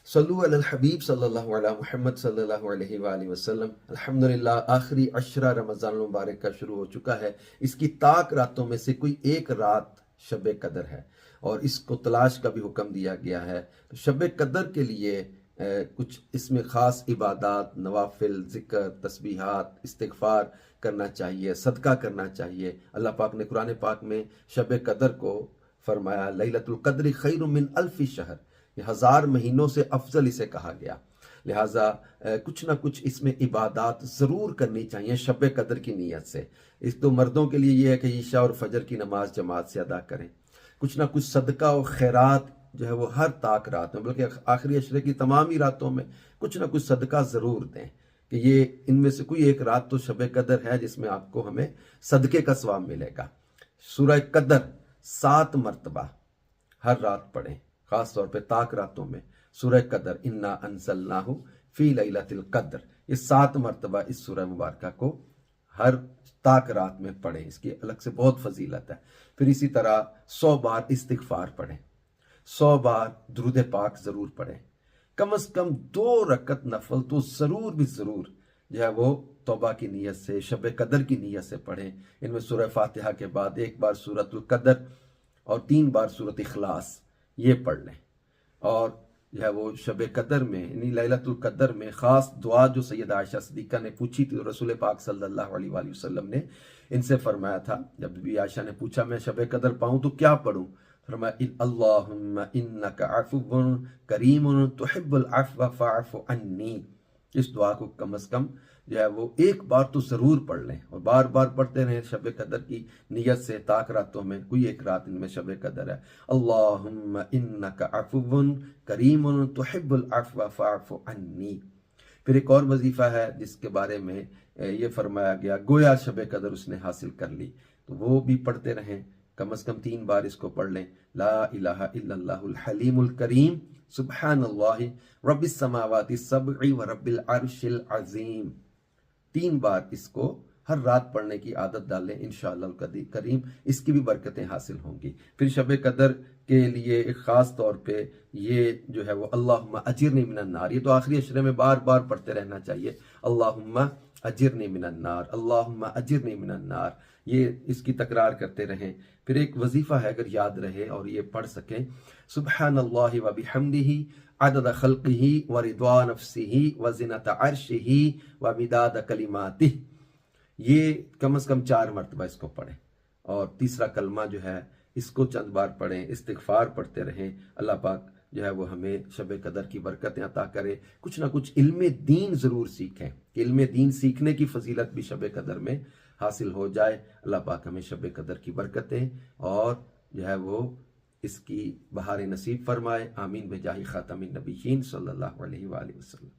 सल्लु अलल हबीब सल्लल्लाहु अला मुहम्मद सल्लल्लाहु अलैहि वसल्लम। अल्हम्दुलिल्लाह आखिरी अशरा रमज़ान मुबारक का शुरू हो चुका है। इसकी ताक रातों में से कोई एक रात शब कदर है और इसको तलाश का भी हुक्म दिया गया है। तो शब कदर के लिए कुछ इसमें ख़ास इबादात, नवाफिल, ज़िक्र, तस्बीहात, इस्तिग़फ़ार करना चाहिए, सदका करना चाहिए। अल्लाह पाक ने कुरान पाक में शब कदर को फरमाया लैलतुल क़द्र खैरुम मिन अल्फ़ि शहर, ये 1000 महीनों से अफजल इसे कहा गया। लिहाजा कुछ ना कुछ इसमें इबादात ज़रूर करनी चाहिए शब कदर की नीयत से। इस तो मर्दों के लिए ये है कि ईशा और फजर की नमाज जमात से अदा करें। कुछ ना कुछ सदका और खैरात जो है वो हर ताक रात में, बल्कि आखिरी अशरे की तमाम ही रातों में कुछ ना कुछ सदका ज़रूर दें कि ये इनमें से कोई एक रात तो शब कदर है जिसमें आपको हमें सदक़े का सवाब मिलेगा। सूरह कदर 7 मरतबा हर रात पढ़ें, खास तौर पे ताक रातों में। सूरह कदर इन्ना अंज़लनाहु फी लैलतिल कद्र, ये 7 मरतबा इस सूरह मुबारका को हर ताक रात में पढ़ें। इसकी अलग से बहुत फजीलत है। फिर इसी तरह 100 बार इस्तिग़फ़ार पढ़ें, 100 बार दुरूद पाक ज़रूर पढ़ें। कम से कम 2 रकत नफल तो ज़रूर भी ज़रूर जो है वो तौबा की नीयत से, शब कदर की नीयत से पढ़ें। इनमें सूरह फातिहा के बाद 1 बार सूरतुल कदर और 3 बार सूरत इखलास ये पढ़ लें। और जो है वो शब कदर में यानी लैलतुल कदर में ख़ास दुआ जो सैयदा आयशा सिद्दीक़ा ने पूछी थी, तो रसूल पाक सल्लल्लाहु अलैहि वसल्लम ने इनसे फरमाया था, जब भी आयशा ने पूछा मैं शब कदर पाऊँ तो क्या पढ़ूँ, फरमाया अल्लाहुम्मा इन्नका अफ़ुव्वुन करीमुन तुहिब्बुल अफ़्व फ़अफ़ु अन्नी। इस दुआ को कम से कम जो है वो एक बार तो ज़रूर पढ़ लें और बार बार पढ़ते रहें शब कदर की नीयत से। ताक रातों में कोई एक रात इनमें शब कदर है। अल्लाहुम्मा इन्नका अफ़ुव्वुन करीमुन तुहिब्बुल अफ़्व फ़अफ़ु अन्नी। फिर एक और वजीफ़ा है जिसके बारे में ये फरमाया गया गोया शब कदर उसने हासिल कर ली, तो वो भी पढ़ते रहें। कम से कम 3 बार इसको पढ़ लें। ला इलाहा इल्लल्लाहुल हलीमुल करीम सुब्हानल्लाहि रब्बिस समावाति सब'i व रब्बिल अर्शिल अज़ीम। 3 बार इसको हर रात पढ़ने की आदत डालें, इंशाअल्लाह करीम इसकी भी बरकतें हासिल होंगी। फिर शब कदर के लिए एक ख़ास तौर पे ये जो है वो अल्लाहुम्मा अजिरनी मिनन नार, ये तो आखिरी अशरे में बार बार पढ़ते रहना चाहिए। अल्लाहुम्मा अजिरनी मिनन नार, अल्लाहुम्मा अजिरनी मिनन नार, ये इसकी तकरार करते रहें। फिर एक वजीफ़ा है, अगर याद रहे और ये पढ़ सकें, सुब्हानल्लाहि व बिहम्दिही अदद खल्क़िही व रिदवा नफ्सिही व ज़िनत अर्शिही व मिदाद कलिमातिही। ये कम से कम 4 मरतबा इसको पढ़ें। और तीसरा कलमा जो है इसको चंद बार पढ़ें, इस्तिग़फ़ार पढ़ते रहें। अल्लाह पाक जो है वो हमें शब कदर की बरकतें अता करे। कुछ ना कुछ इल्म दीन ज़रूर सीखें, इल्म दीन सीखने की फजीलत भी शब कदर में हासिल हो जाए। अल्लाह पाक हमें शब कदर की बरकतें और जो है वो इसकी बहार नसीब फरमाए। आमीन बेजाही ख़ातमिन नबिय्यीन सल्लल्लाहु अलैहि वसल्लम।